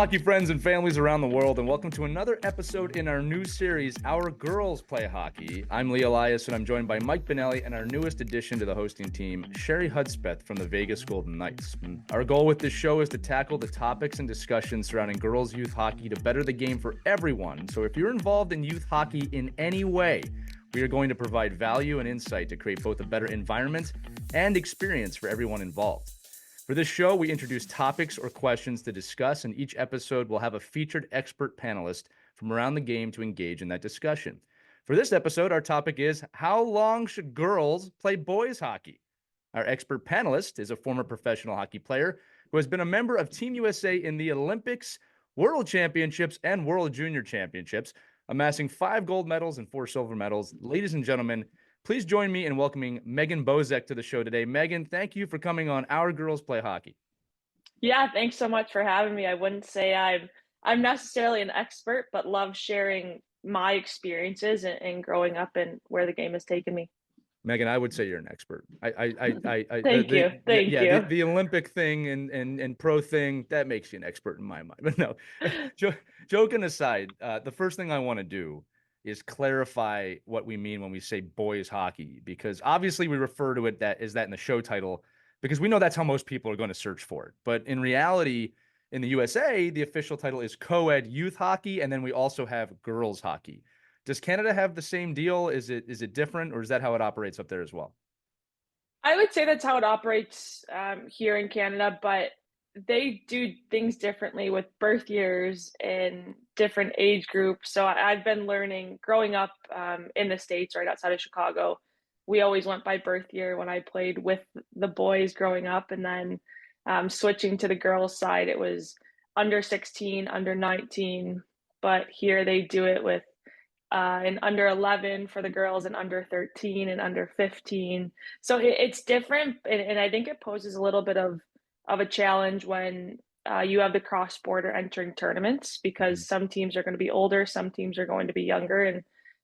hockey friends and families around the world, and welcome to another episode in our new series, Our Girls Play Hockey. I'm Lee Elias, and I'm joined by Mike Bonelli and our newest addition to the hosting team, Sheri Hudspeth from the Vegas Golden Knights. Our goal with this show is to tackle the topics and discussions surrounding girls' youth hockey to better the game for everyone. So if you're involved in youth hockey in any way, we are going to provide value and insight to create both a better environment and experience for everyone involved. For this show, we introduce topics or questions to discuss, and each episode will have a featured expert panelist from around the game to engage in that discussion. For this episode, our topic is, how long should girls play boys hockey? Our expert panelist is a former professional hockey player who has been a member of Team USA in the Olympics, World Championships, and World Junior Championships, amassing 5 gold medals and 4 silver medals. Ladies and gentlemen, please join me in welcoming Megan Bozek to the show today. Megan, thank you for coming on Our Girls Play Hockey. Yeah, thanks so much for having me. I wouldn't say I'm necessarily an expert, but love sharing my experiences and growing up and where the game has taken me. Megan, I would say you're an expert. Thank you. The Olympic thing and pro thing, that makes you an expert in my mind. But no, joking aside, the first thing I want to do is clarify what we mean when we say boys hockey, because obviously we refer to it that in the show title, because we know that's how most people are going to search for it. But in reality, in the USA, the official title is co-ed youth hockey, and then we also have girls hockey. Does Canada have the same deal? Is it different, or is that how it operates up there as well? I would say that's how it operates here in Canada, but they do things differently with birth years and different age groups. So I've been learning growing up in the States right outside of Chicago. We always went by birth year when I played with the boys growing up. And then switching to the girls side, it was under 16, under 19. But here they do it with an under 11 for the girls and under 13 and under 15. So it's different. And I think it poses a little bit of a challenge when you have the cross-border entering tournaments, because some teams are going to be older, some teams are going to be younger, and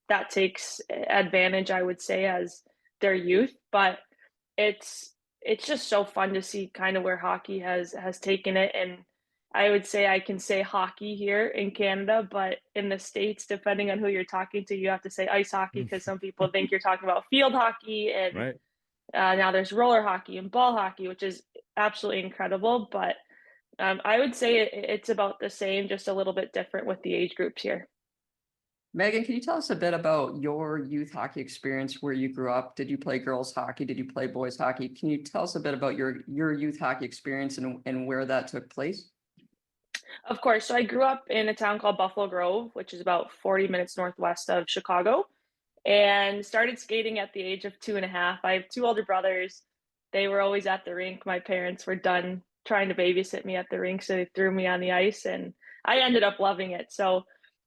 that takes advantage, I would say, as their youth. But it's just so fun to see kind of where hockey has taken it. And I would say I can say hockey here in Canada, but in the States, depending on who you're talking to, you have to say ice hockey, because some people think you're talking about field hockey. And right. Now there's roller hockey and ball hockey, which is absolutely incredible. But I would say it's about the same, just a little bit different with the age groups here. Megan, can you tell us a bit about your youth hockey experience, where you grew up? Did you play girls hockey? Did you play boys hockey? Can you tell us a bit about your youth hockey experience and where that took place? Of course. So I grew up in a town called Buffalo Grove, which is about 40 minutes northwest of Chicago, and started skating at the age of 2.5. I have 2 older brothers. They were always at the rink. My parents were done trying to babysit me at the rink, so they threw me on the ice, and I ended up loving it. So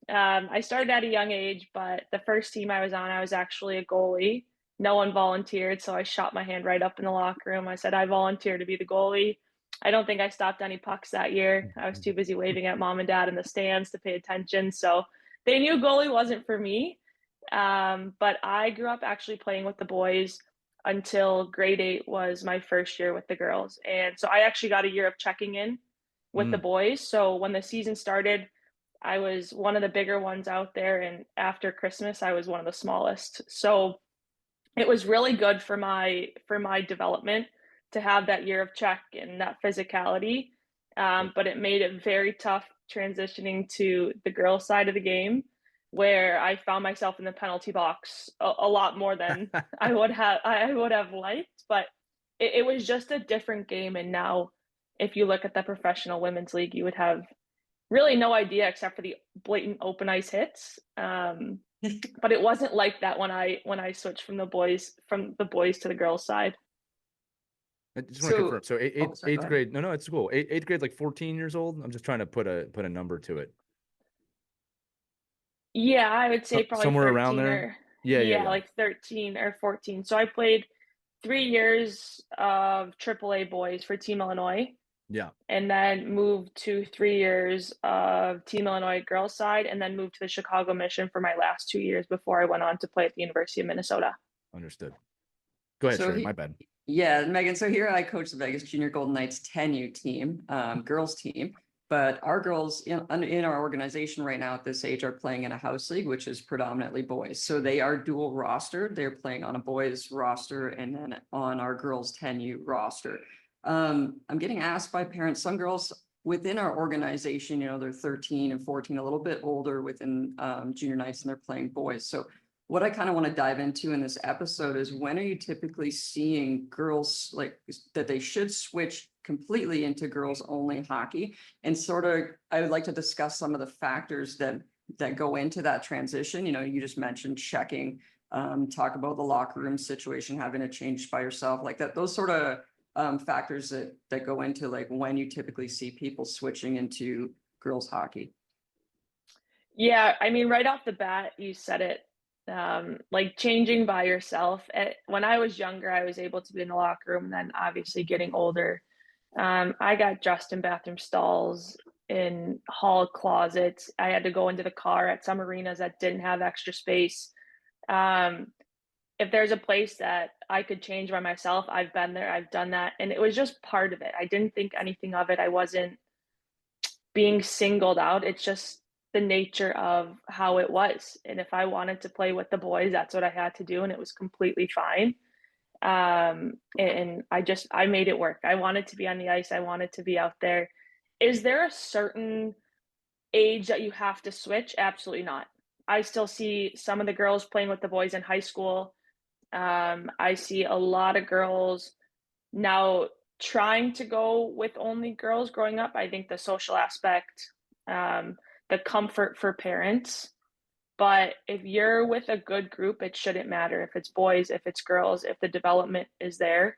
I started at a young age, but the first team I was on, I was actually a goalie. No one volunteered, so I shot my hand right up in the locker room. I said, I volunteer to be the goalie. I don't think I stopped any pucks that year. I was too busy waving at mom and dad in the stands to pay attention. So they knew goalie wasn't for me. But I grew up actually playing with the boys until grade 8 was my first year with the girls. And so I actually got a year of checking in with the boys. So when the season started, I was one of the bigger ones out there. And after Christmas, I was one of the smallest. So it was really good for my development to have that year of check and that physicality. But it made it very tough transitioning to the girls' side of the game, where I found myself in the penalty box a lot more than I would have liked. But it was just a different game. And now if you look at the professional women's league, you would have really no idea except for the blatant open ice hits. But it wasn't like that when I switched from the boys to the girls' side. I just want to confirm. So eighth grade. No, it's cool. Eighth grade, like 14 years old. I'm just trying to put a number to it. Yeah, I would say probably somewhere around there. Yeah, like 13 or 14. So I played 3 years of AAA boys for Team Illinois. Yeah. And then moved to 3 years of Team Illinois girls side, and then moved to the Chicago Mission for my last 2 years before I went on to play at the University of Minnesota. Understood. Go ahead, Sheri, my bad. Yeah, Megan. So here I coach the Vegas Junior Golden Knights 10U team, girls team. But our girls in our organization right now at this age are playing in a house league, which is predominantly boys. So they are dual rostered. They're playing on a boys roster and then on our girls 10U roster. I'm getting asked by parents, some girls within our organization, they're 13 and 14, a little bit older within junior nights, and they're playing boys. So what I kind of want to dive into in this episode is, when are you typically seeing girls like that they should switch completely into girls only hockey? And sort of, I would like to discuss some of the factors that go into that transition. You just mentioned checking, talk about the locker room situation, having to change by yourself, like that, those sort of factors that go into like when you typically see people switching into girls hockey. Yeah, I mean, right off the bat, you said it. Like changing by yourself. When I was younger, I was able to be in the locker room. And then obviously getting older, I got dressed in bathroom stalls, in hall closets. I had to go into the car at some arenas that didn't have extra space. If there's a place that I could change by myself, I've been there, I've done that. And it was just part of it. I didn't think anything of it. I wasn't being singled out. It's just the nature of how it was. And if I wanted to play with the boys, that's what I had to do. And it was completely fine. And I made it work. I wanted to be on the ice. I wanted to be out there. Is there a certain age that you have to switch? Absolutely not. I still see some of the girls playing with the boys in high school. I see a lot of girls now trying to go with only girls growing up. I think the social aspect, the comfort for parents. But if you're with a good group, it shouldn't matter if it's boys, if it's girls, if the development is there.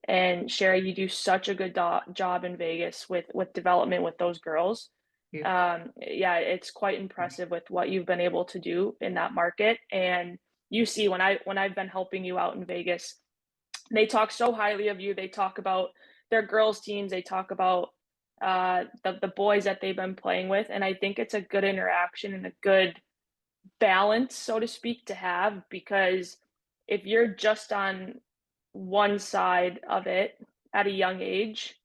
And Sheri, you do such a good job in Vegas with development with those girls. Yeah, it's quite impressive with what you've been able to do in that market. And you see, when I've been helping you out in Vegas, they talk so highly of you. They talk about their girls teams. They talk about the boys that they've been playing with. And I think it's a good interaction and a good balance, so to speak, to have, because if you're just on one side of it at a young age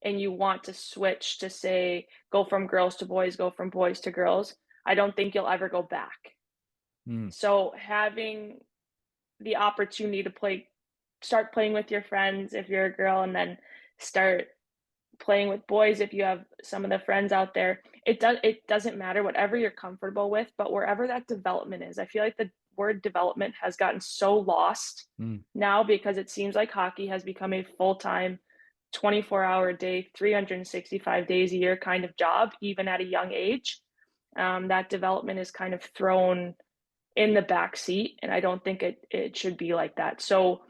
and you want to switch to, say, go from girls to boys, go from boys to girls, I don't think you'll ever go back. So having the opportunity to start playing with your friends if you're a girl, and then start playing with boys if you have some of the friends out there, it doesn't matter, whatever you're comfortable with, but wherever that development is. I feel like the word development has gotten so lost now, because it seems like hockey has become a full-time 24-hour a day, 365 days a year kind of job, even at a young age. That development is kind of thrown in the back seat, and I don't think it should be like that. So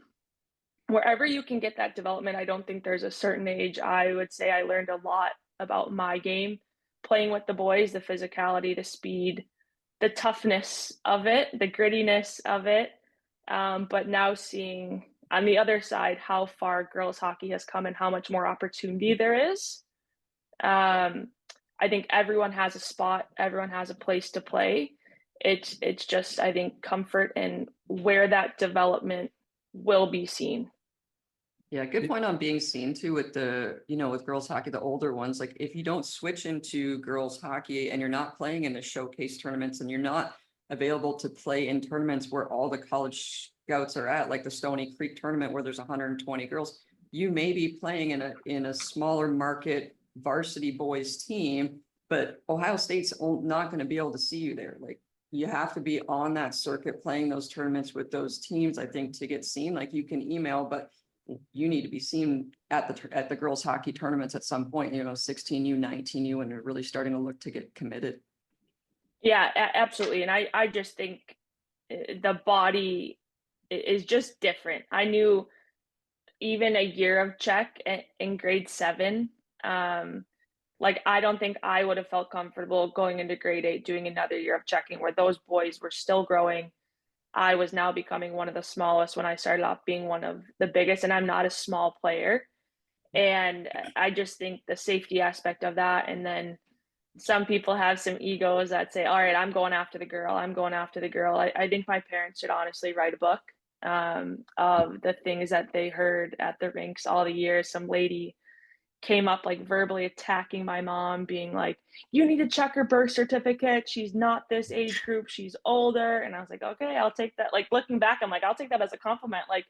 wherever you can get that development, I don't think there's a certain age. I would say I learned a lot about my game playing with the boys, the physicality, the speed, the toughness of it, the grittiness of it. But now seeing on the other side how far girls hockey has come and how much more opportunity there is. I think everyone has a spot, everyone has a place to play. It's just, I think, comfort and where that development will be seen. Yeah, good point on being seen too with with girls hockey, the older ones. Like if you don't switch into girls hockey and you're not playing in the showcase tournaments and you're not available to play in tournaments where all the college scouts are at, like the Stony Creek tournament where there's 120 girls, you may be playing in a smaller market varsity boys team, but Ohio State's not going to be able to see you there. Like you have to be on that circuit playing those tournaments with those teams, I think, to get seen. Like you can email, but you need to be seen at the girls hockey tournaments at some point, 16U, 19U, and they're really starting to look to get committed. Yeah, absolutely. And I just think the body is just different. I knew even a year of Czech in grade 7, like I don't think I would have felt comfortable going into grade 8 doing another year of checking, where those boys were still growing. I was now becoming one of the smallest when I started off being one of the biggest, and I'm not a small player. And I just think the safety aspect of that. And then some people have some egos that say, all right, I'm going after the girl. I'm going after the girl. I think my parents should honestly write a book of the things that they heard at the rinks all the years. Some lady came up like verbally attacking my mom, being like, you need to check her birth certificate. She's not this age group. She's older. And I was like, okay, I'll take that. Like looking back, I'm like, I'll take that as a compliment. Like,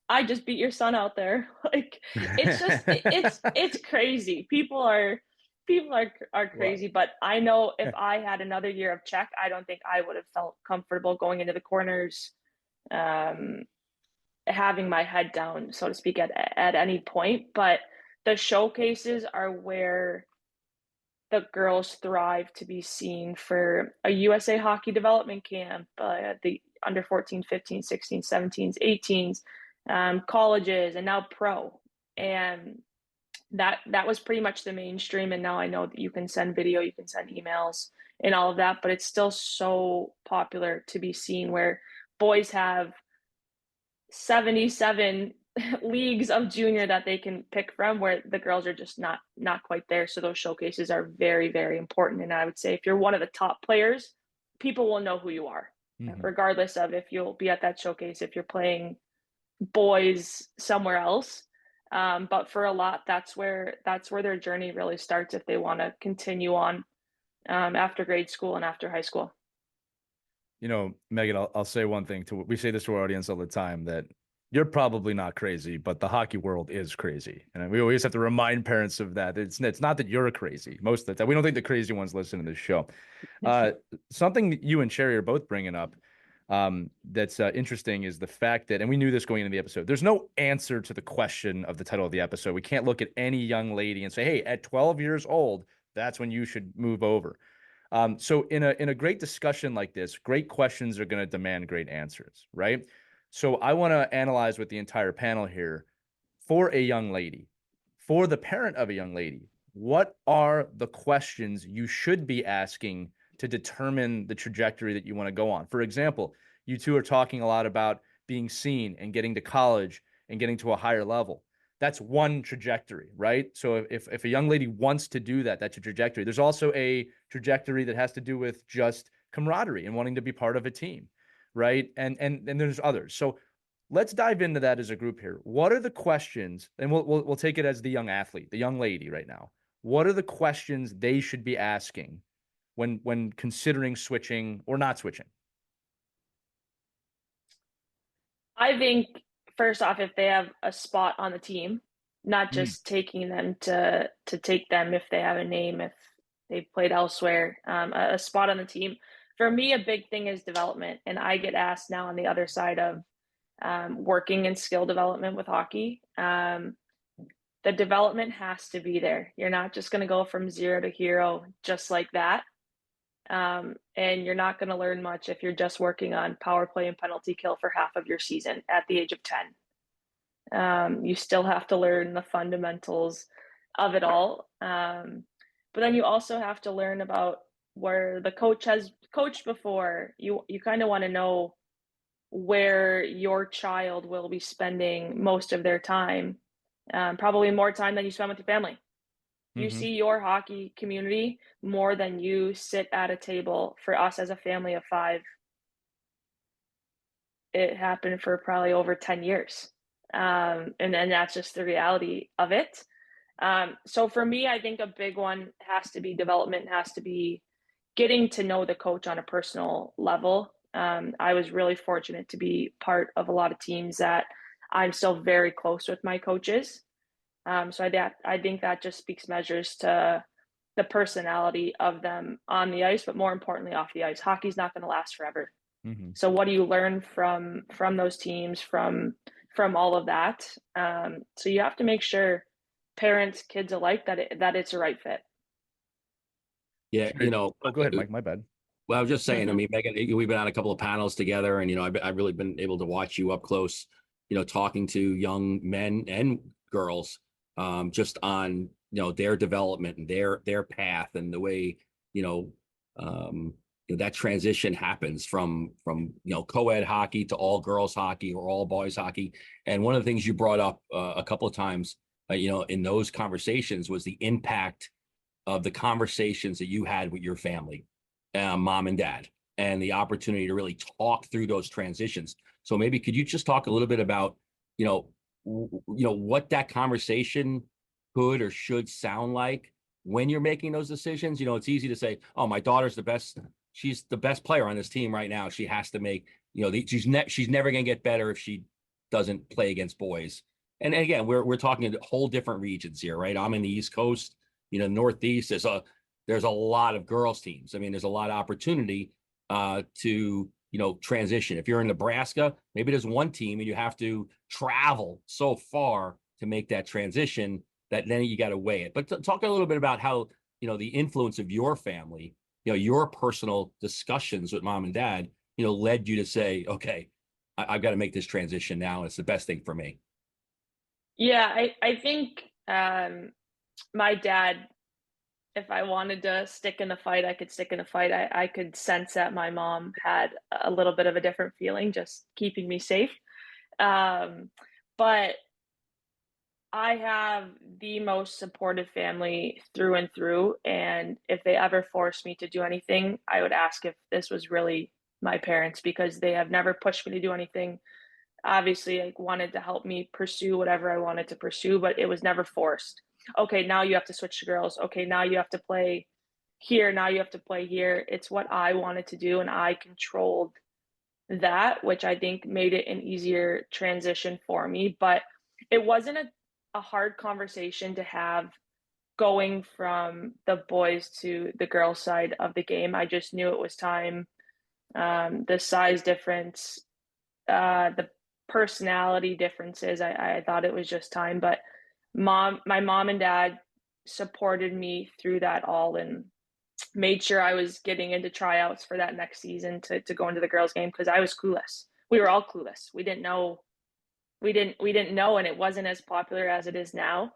I just beat your son out there. Like, it's just, it's crazy. People are crazy, but I know if I had another year of check, I don't think I would have felt comfortable going into the corners, having my head down, so to speak, at any point. But the showcases are where the girls thrive to be seen for a USA hockey development camp, the under 14, 15, 16, 17s, 18s, colleges, and now pro. And that was pretty much the mainstream. And now I know that you can send video, you can send emails and all of that, but it's still so popular to be seen, where boys have 77 leagues of junior that they can pick from, where the girls are just not quite there. So those showcases are very, very important. And I would say if you're one of the top players, people will know who you are, regardless of if you'll be at that showcase, if you're playing boys somewhere else. But for a lot, that's where their journey really starts if they want to continue on after grade school and after high school. You know, Megan, I'll say one thing we say this to our audience all the time, that you're probably not crazy, but the hockey world is crazy. And we always have to remind parents of that. It's not that you're crazy most of the time. We don't think the crazy ones listen to this show. Something that you and Sheri are both bringing up that's interesting is the fact that, and we knew this going into the episode, there's no answer to the question of the title of the episode. We can't look at any young lady and say, hey, at 12 years old, that's when you should move over. So in a great discussion like this, great questions are going to demand great answers, right? So I want to analyze with the entire panel here, for a young lady, for the parent of a young lady, what are the questions you should be asking to determine the trajectory that you want to go on? For example, you two are talking a lot about being seen and getting to college and getting to a higher level. That's one trajectory, right? So if a young lady wants to do that, that's a trajectory. There's also a trajectory that has to do with just camaraderie and wanting to be part of a team, right? And there's others. So let's dive into that as a group here. What are the questions? And we'll take it as the young athlete, the young lady right now. What are the questions they should be asking when considering switching or not switching? I think first off, if they have a spot on the team, not just taking them to take them if they have a name, if they've played elsewhere, a spot on the team. For me, a big thing is development. And I get asked now on the other side of working in skill development with hockey. The development has to be there. You're not just going to go from zero to hero just like that. And you're not going to learn much if you're just working on power play and penalty kill for half of your season at the age of 10. You still have to learn the fundamentals of it all. But then you also have to learn about where the coach has coached before. You kind of want to know where your child will be spending most of their time, probably more time than you spend with your family. You see your hockey community more than you sit at a table. For us as a family of 5, it happened for probably over 10 years. And then that's just the reality of it. So for me, I think a big one has to be development, has to be getting to know the coach on a personal level. I was really fortunate to be part of a lot of teams that I'm still very close with my coaches. So I think that just speaks measures to the personality of them on the ice, but more importantly off the ice. Hockey's not going to last forever. So what do you learn from those teams, from all of that? So you have to make sure parents, kids alike, that it's a right fit. Yeah, go ahead, Mike. My bad. Well, I was just saying, I mean, Megan, we've been on a couple of panels together, and I've really been able to watch you up close, talking to young men and girls, just on their development and their path and the way that transition happens from co-ed hockey to all girls hockey or all boys hockey. And one of the things you brought up a couple of times, in those conversations, was the impact of the conversations that you had with your family, mom and dad, and the opportunity to really talk through those transitions. So maybe could you just talk a little bit about what that conversation could or should sound like when you're making those decisions. It's easy to say, oh, my daughter's the best. She's the best player on this team right now. She has to make, she's never going to get better if she doesn't play against boys. And again, we're talking whole different regions here, right? I'm in the East Coast, Northeast. There's a lot of girls teams. I mean, there's a lot of opportunity to transition. If you're in Nebraska, maybe there's one team and you have to travel so far to make that transition that then you got to weigh it. But talk a little bit about how, the influence of your family, your personal discussions with mom and dad, led you to say, okay, I've got to make this transition now. It's the best thing for me. Yeah, I think my dad, if I wanted to stick in the fight, I could stick in the fight. I could sense that my mom had a little bit of a different feeling, just keeping me safe. But I have the most supportive family through and through. And if they ever forced me to do anything, I would ask if this was really my parents, because they have never pushed me to do anything. Obviously, like, wanted to help me pursue whatever I wanted to pursue, but it was never forced. Okay, now you have to switch to girls. Okay, now you have to play here. Now you have to play here. It's what I wanted to do, and I controlled that, which I think made it an easier transition for me. But it wasn't a hard conversation to have going from the boys to the girls side of the game. I just knew it was time. The size difference, the personality differences, I thought it was just time. But my mom and dad supported me through that all and made sure I was getting into tryouts for that next season to go into the girls game, because I was clueless. We were all clueless. We didn't know, and it wasn't as popular as it is now.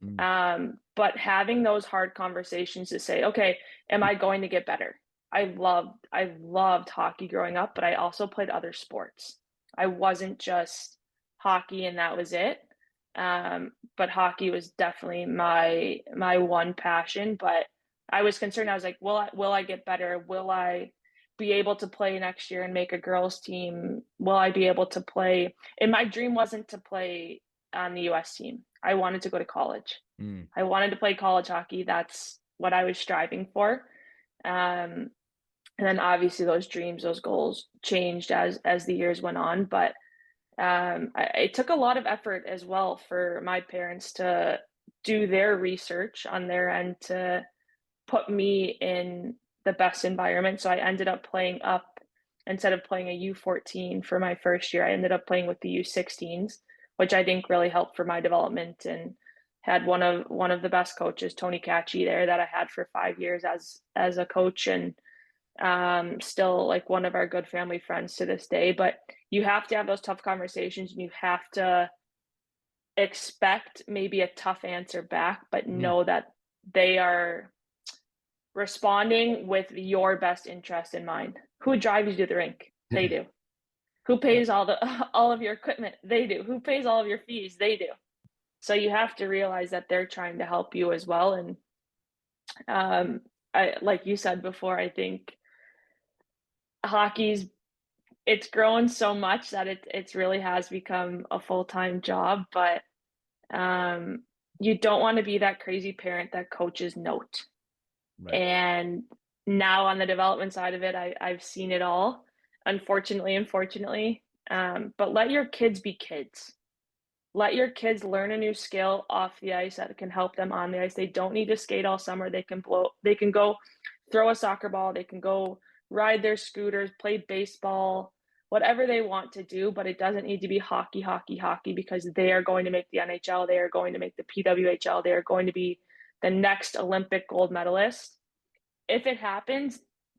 But having those hard conversations to say, okay, am I going to get better? I loved hockey growing up, but I also played other sports. I wasn't just hockey and that was it. But hockey was definitely my one passion. But I was concerned. I was like, will I get better? Will I be able to play next year and make a girls team? Will I be able to play? And my dream wasn't to play on the US team. I wanted to go to college. I wanted to play college hockey. That's what I was striving for. And then obviously those dreams, those goals changed as the years went on. But it took a lot of effort as well for my parents to do their research on their end to put me in the best environment. So I ended up playing up, instead of playing a U14 for my first year, I ended up playing with the U16s, which I think really helped for my development, and had one of the best coaches, Tony Catchy, there that I had for 5 years as a coach, and still like one of our good family friends to this day. But you have to have those tough conversations, and you have to expect maybe a tough answer back, but know that they are responding with your best interest in mind. Who drives you to the rink? They do. Who pays all of your equipment? They do. Who pays all of your fees? They do. So you have to realize that they're trying to help you as well. And I, like you said before, I think it's grown so much that it really has become a full-time job. But you don't want to be that crazy parent that coaches note. Right. And now on the development side of it, I've seen it all, unfortunately. But let your kids be kids. Let your kids learn a new skill off the ice that can help them on the ice. They don't need to skate all summer. They can go throw a soccer ball. They can go ride their scooters, play baseball, whatever they want to do. But it doesn't need to be hockey, because they are going to make the NHL. They are going to make the PWHL. They are going to be the next Olympic gold medalist. If it happens,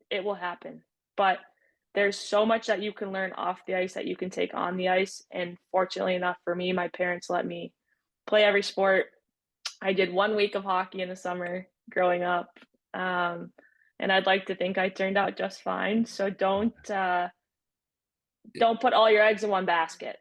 it will happen. But there's so much that you can learn off the ice that you can take on the ice. And fortunately enough for me, my parents let me play every sport. I did 1 week of hockey in the summer growing up. And I'd like to think I turned out just fine. So don't put all your eggs in one basket.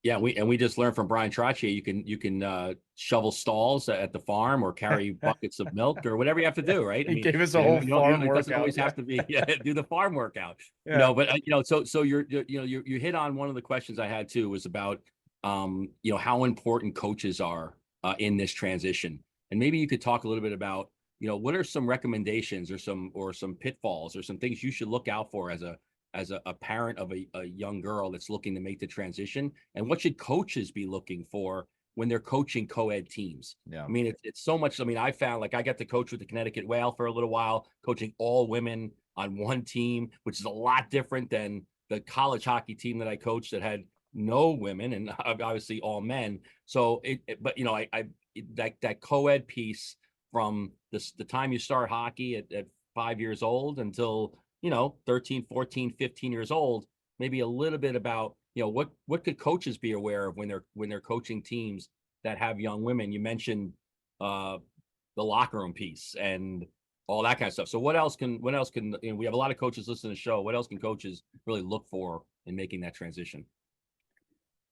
Yeah, we just learned from Brian Trottier, you can shovel stalls at the farm or carry buckets of milk or whatever you have to do, right? He gave us a whole farm workout. It doesn't always have to be do the farm workout. But so you hit on one of the questions I had too, was about how important coaches are in this transition. And maybe you could talk a little bit about, what are some recommendations or some pitfalls or some things you should look out for as a parent of a young girl that's looking to make the transition, and what should coaches be looking for when they're coaching co-ed teams? Yeah. I mean, it's so much. I mean, I found, like, I got to coach with the Connecticut Whale for a little while, coaching all women on one team, which is a lot different than the college hockey team that I coached that had no women and obviously all men. So but that co-ed piece from the time you start hockey at 5 years old until 13, 14, 15 years old, maybe a little bit about what could coaches be aware of when they're coaching teams that have young women. You mentioned the locker room piece and all that kind of stuff. So what else can we have a lot of coaches listening to the show. What else can coaches really look for in making that transition?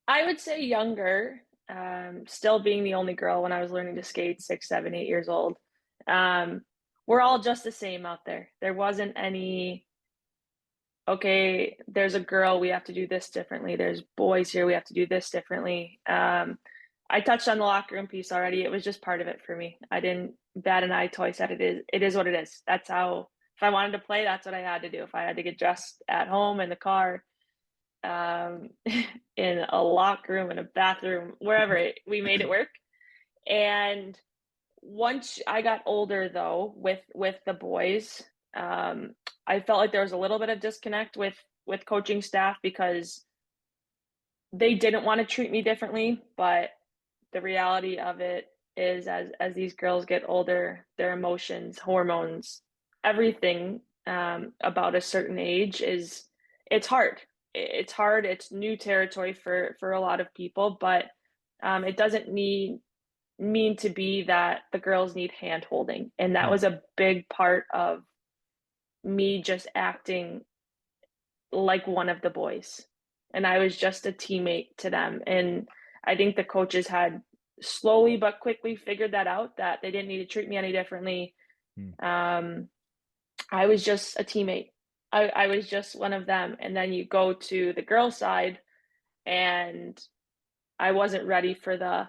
I would say younger, still being the only girl when I was learning to skate, 6, 7, 8 years old. We're all just the same out there. There wasn't any, okay, there's a girl, we have to do this differently. There's boys here, we have to do this differently. I touched on the locker room piece already. It was just part of it for me. I didn't bat an eye twice at it. It is what it is. That's how, if I wanted to play, that's what I had to do. If I had to get dressed at home, in the car, in a locker room, in a bathroom, wherever, we made it work. And once I got older, though, with the boys, I felt like there was a little bit of disconnect with coaching staff because they didn't want to treat me differently. But the reality of it is, as these girls get older, their emotions, hormones, everything about a certain age it's hard. It's hard. It's new territory for a lot of people, but it doesn't mean to be that the girls need hand holding. And that was a big part of me just acting like one of the boys. And I was just a teammate to them. And I think the coaches had slowly but quickly figured that out, that they didn't need to treat me any differently. I was just a teammate. I was just one of them. And then you go to the girl side, and I wasn't ready for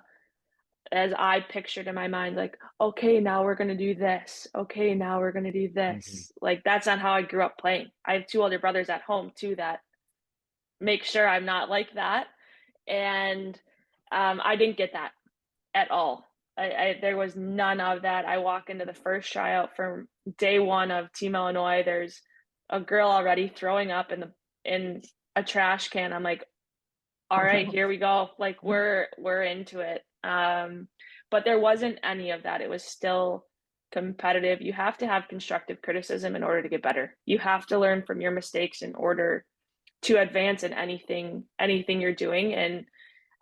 as I pictured in my mind, like, okay, now we're going to do this. Okay, now we're going to do this. Like, that's not how I grew up playing. I have 2 older brothers at home too that make sure I'm not like that. And I didn't get that at all. There was none of that. I walk into the first tryout from day 1 of Team Illinois. There's a girl already throwing up in a trash can. I'm like, all right, here we go. Like, we're into it. But there wasn't any of that. It was still competitive. You have to have constructive criticism in order to get better. You have to learn from your mistakes in order to advance in anything you're doing. And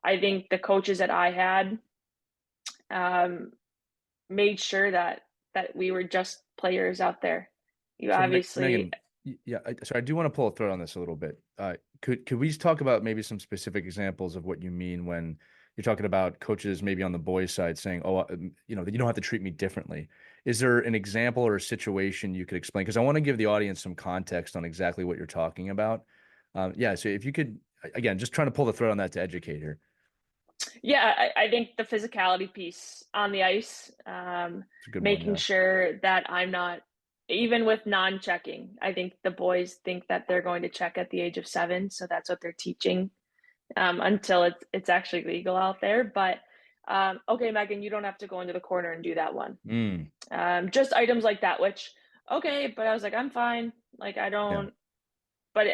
I think the coaches that I had made sure that we were just players out there. You obviously, Megan, so I do want to pull a thread on this a little bit. Could we just talk about maybe some specific examples of what you mean when you're talking about coaches maybe on the boys' side saying, oh, you don't have to treat me differently? Is there an example or a situation you could explain? Because I want to give the audience some context on exactly what you're talking about. So if you could, again, just trying to pull the thread on that to educate here. Yeah, I think the physicality piece on the ice, making sure that I'm not, even with non-checking, I think the boys think that they're going to check at the age of 7. So that's what they're teaching until it's actually legal out there. But okay, Megan, you don't have to go into the corner and do that one. Just items like that, which, okay, but I was like, I'm fine. Like, I don't, but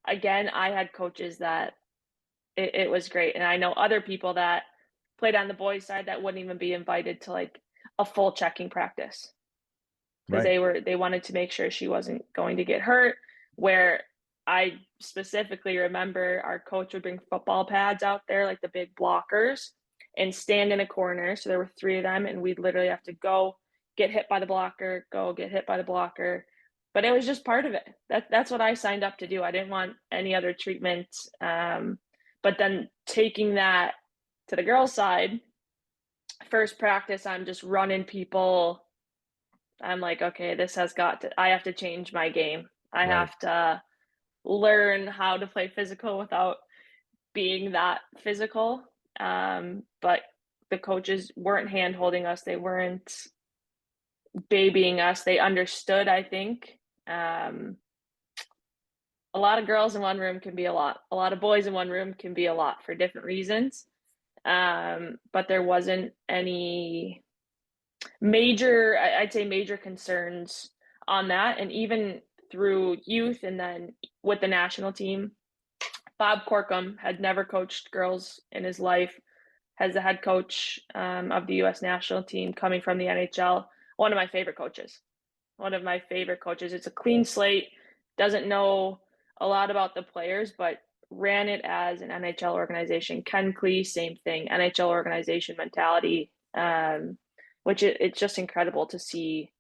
again, I had coaches that it was great. And I know other people that played on the boys' side that wouldn't even be invited to like a full checking practice because they wanted to make sure she wasn't going to get hurt. Where I specifically remember our coach would bring football pads out there, like the big blockers, and stand in a corner. So there were 3 of them, and we'd literally have to go get hit by the blocker, go get hit by the blocker. But it was just part of it. That's what I signed up to do. I didn't want any other treatment. But then taking that to the girls' side, first practice, I'm just running people. I'm like, okay, I have to change my game. I have to learn how to play physical without being that physical. But the coaches weren't hand holding us. They weren't babying us. They understood, I think. A lot of girls in one room can be a lot. A lot of boys in one room can be a lot for different reasons. But there wasn't any major, I'd say major concerns on that. And even through youth and then with the national team, Bob Corkum had never coached girls in his life, as the head coach of the U.S. national team coming from the NHL. One of my favorite coaches. It's a clean slate, doesn't know a lot about the players, but ran it as an NHL organization. Ken Klee, same thing, NHL organization mentality, which it's just incredible to see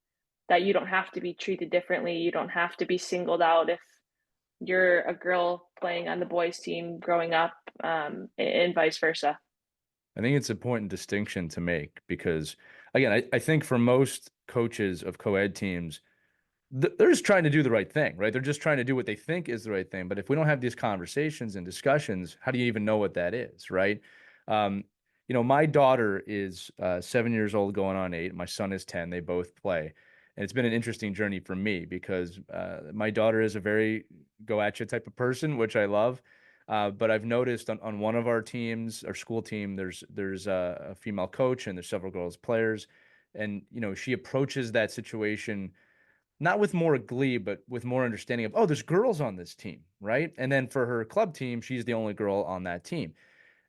that you don't have to be treated differently. You don't have to be singled out if you're a girl playing on the boys team growing up, and vice versa. I think it's an important distinction to make because, again, I think for most coaches of co-ed teams, they're just trying to do the right thing, right? They're just trying to do what they think is the right thing. But if we don't have these conversations and discussions, how do you even know what that is, right? My daughter is 7 years old, going on 8. My son is 10. They both play. And it's been an interesting journey for me because my daughter is a very go at you type of person, which I love. But I've noticed on one of our teams, our school team, there's a female coach and there's several girls players. And, she approaches that situation not with more glee, but with more understanding of, oh, there's girls on this team, right? And then for her club team, she's the only girl on that team.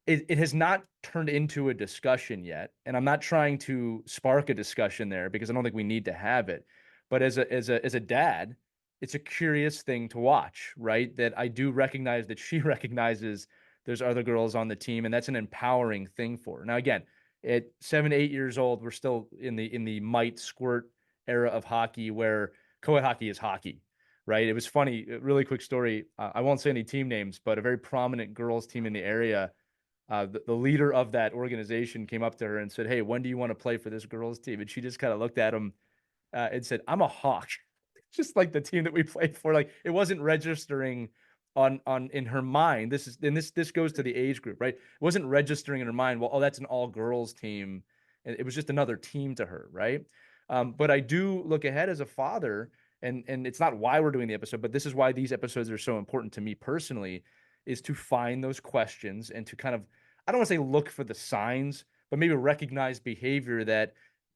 It has not turned into a discussion yet, and I'm not trying to spark a discussion there because I don't think we need to have it. But as a dad, it's a curious thing to watch, right? That I do recognize that she recognizes there's other girls on the team, and that's an empowering thing for her. Now, again, at 7, 8 years old, we're still in the might squirt era of hockey where co-ed hockey is hockey, right? It was funny, a really quick story. I won't say any team names, but a very prominent girls team in the area, the leader of that organization came up to her and said, "Hey, when do you want to play for this girls team?" And she just kind of looked at him and said, "I'm a Hawk." Just like the team that we played for. Like, it wasn't registering on in her mind. This goes to the age group, right? It wasn't registering in her mind, well, oh, that's an all girls team. And it was just another team to her, right? But I do look ahead as a father, and it's not why we're doing the episode, but this is why these episodes are so important to me personally, is to find those questions and to kind of, I don't want to say look for the signs, but maybe recognize behavior that,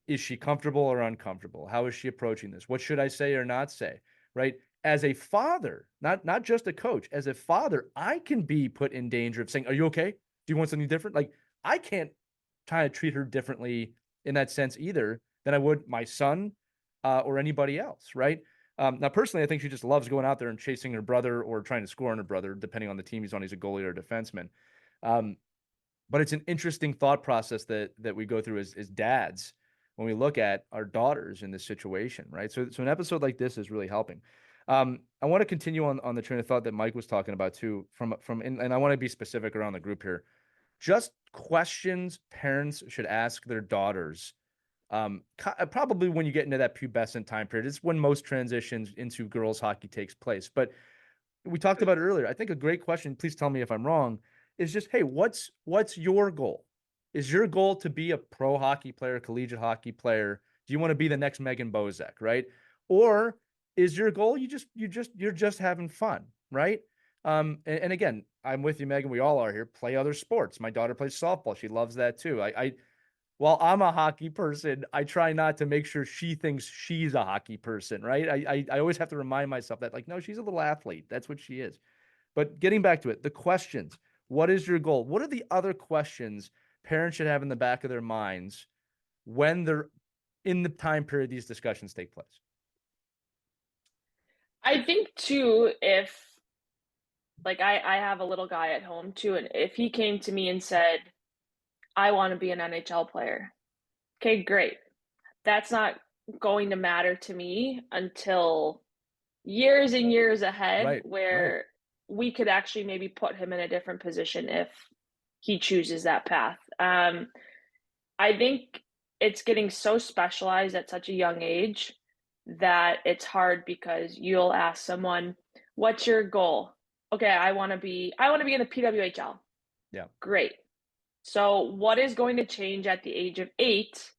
is she comfortable or uncomfortable? How is she approaching this? What should I say or not say, right? As a father, not just a coach, as a father, I can be put in danger of saying, "Are you okay? Do you want something different?" Like, I can't try to treat her differently in that sense either than I would my son or anybody else, right? Now, personally, I think she just loves going out there and chasing her brother or trying to score on her brother, depending on the team he's on. He's a goalie or a defenseman. But it's an interesting thought process that we go through as dads when we look at our daughters in this situation, right? So an episode like this is really helping. I want to continue on the train of thought that Mike was talking about too, and I want to be specific around the group here. Just questions parents should ask their daughters. Probably when you get into that pubescent time period, it's when most transitions into girls hockey takes place. But we talked about it earlier. I think a great question, please tell me if I'm wrong, is just, hey, what's your goal? Is your goal to be a pro hockey player, collegiate hockey player? Do you want to be the next Megan Bozek, right? Or is your goal you're just having fun, right? And again, I'm with you, Megan. We all are here. Play other sports. My daughter plays softball. She loves that too. While I'm a hockey person, I try not to make sure she thinks she's a hockey person, right? I always have to remind myself that, like, no, she's a little athlete. That's what she is. But getting back to it, the questions. What is your goal? What are the other questions parents should have in the back of their minds when they're in the time period these discussions take place? I think too, if like I have a little guy at home too, and if he came to me and said, "I want to be an NHL player," okay, great. That's not going to matter to me until years and years ahead, where we could actually maybe put him in a different position if he chooses that path. I think it's getting so specialized at such a young age that it's hard because you'll ask someone, "What's your goal?" "Okay, I want to be in the PWHL." Yeah. Great. So what is going to change at the age of 8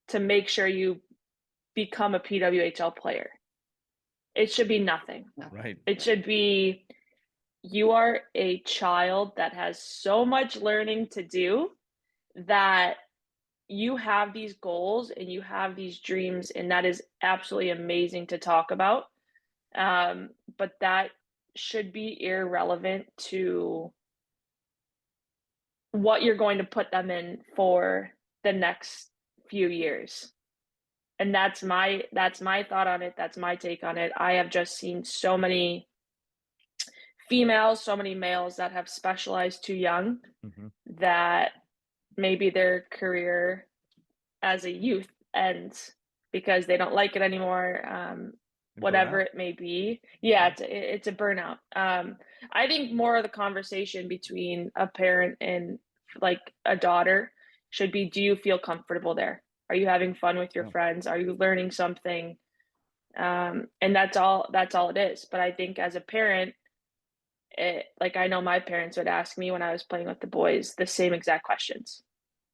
to make sure you become a PWHL player? It should be nothing. Right. It should be, you are a child that has so much learning to do, that you have these goals and you have these dreams, and that is absolutely amazing to talk about. But that should be irrelevant to what you're going to put them in for the next few years. And that's my thought on it. That's my take on it. I have just seen so many females, so many males that have specialized too young, that maybe their career as a youth ends because they don't like it anymore. Whatever it may be. Yeah, it's a burnout. I think more of the conversation between a parent and like a daughter should be, do you feel comfortable there? Are you having fun with your friends? Are you learning something? And that's all it is. But I think as a parent, like I know my parents would ask me when I was playing with the boys the same exact questions.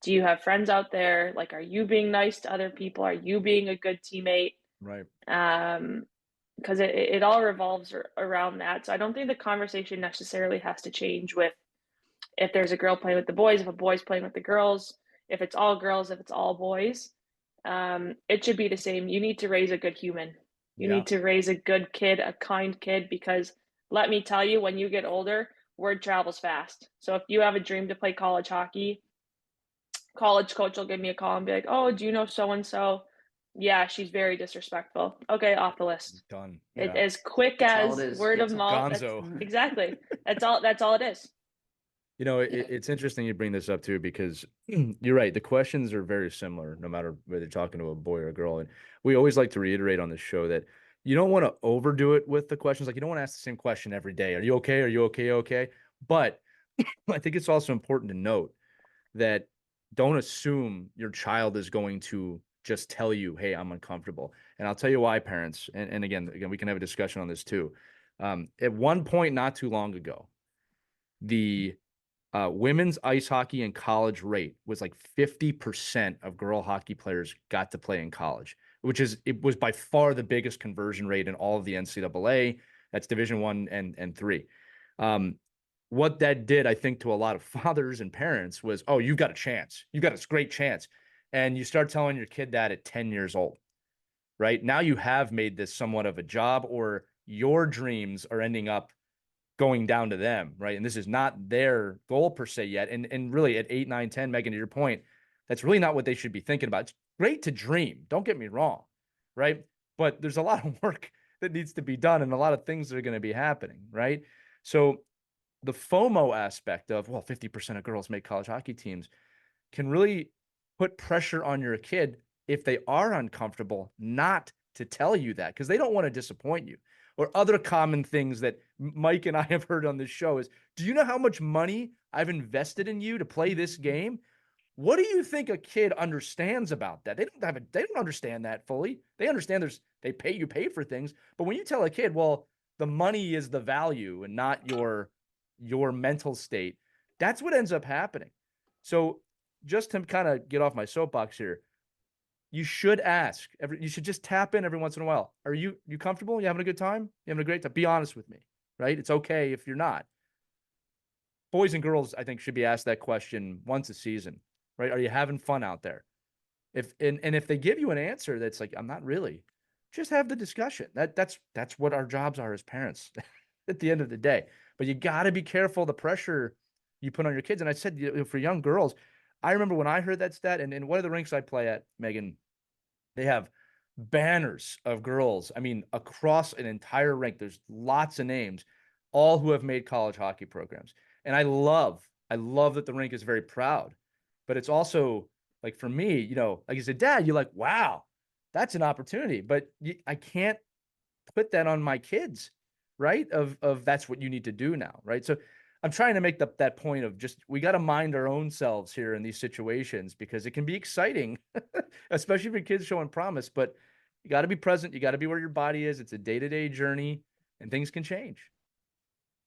Do you have friends out there? Like, are you being nice to other people? Are you being a good teammate? Right. Because it all revolves around that. So I don't think the conversation necessarily has to change with if there's a girl playing with the boys, if a boy's playing with the girls, if it's all girls, if it's all boys. It should be the same. You need to raise a good human. You need to raise a good kid, a kind kid, because let me tell you, when you get older, word travels fast. So if you have a dream to play college hockey, college coach will give me a call and be like, oh, do you know so-and-so? Yeah, she's very disrespectful. Okay, off the list. Done. As quick That's as word of mouth. Exactly. That's all it is. You know, it's interesting you bring this up too, because you're right. The questions are very similar, no matter whether you're talking to a boy or a girl. And we always like to reiterate on this show that you don't want to overdo it with the questions. Like, you don't want to ask the same question every day. Are you okay? Are you okay? Okay. But I think it's also important to note that don't assume your child is going to just tell you, hey, I'm uncomfortable. And I'll tell you why, parents. And again, we can have a discussion on this too. At one point, not too long ago, the women's ice hockey in college rate was like 50% of girl hockey players got to play in college, it was by far the biggest conversion rate in all of the NCAA. That's Division I and III. What that did, I think, to a lot of fathers and parents was, oh, you've got a chance. You've got a great chance. And you start telling your kid that at 10 years old, right? Now you have made this somewhat of a job, or your dreams are ending up going down to them, right? And this is not their goal per se yet. And really at 8, 9, 10, Megan, to your point, that's really not what they should be thinking about. It's great to dream. Don't get me wrong, right? But there's a lot of work that needs to be done and a lot of things that are going to be happening, right? So the FOMO aspect of, well, 50% of girls make college hockey teams can really put pressure on your kid if they are uncomfortable not to tell you that, because they don't want to disappoint you. Or other common things that Mike and I have heard on this show is, do you know how much money I've invested in you to play this game? What do you think a kid understands about that? They don't understand that fully. They understand you pay for things. But when you tell a kid, well, the money is the value and not your mental state, that's what ends up happening. So just to kind of get off my soapbox here, you should ask. You should just tap in every once in a while. Are you comfortable? You having a good time? You having a great time? Be honest with me, right? It's okay if you're not. Boys and girls, I think, should be asked that question once a season, right? Are you having fun out there? If they give you an answer that's like, I'm not really, just have the discussion. That's what our jobs are as parents at the end of the day. But you got to be careful the pressure you put on your kids. And I said, for young girls, I remember when I heard that stat, and in one of the rinks I play at, Megan, they have banners of girls. I mean, across an entire rink, there's lots of names, all who have made college hockey programs. And I love that the rink is very proud. But it's also, like, for me, like as a dad, you're like, wow, that's an opportunity. But I can't put that on my kids, right? Of that's what you need to do now, right? So I'm trying to make that point of just, we got to mind our own selves here in these situations, because it can be exciting, especially for kids showing promise, but you got to be present. You got to be where your body is. It's a day-to-day journey and things can change.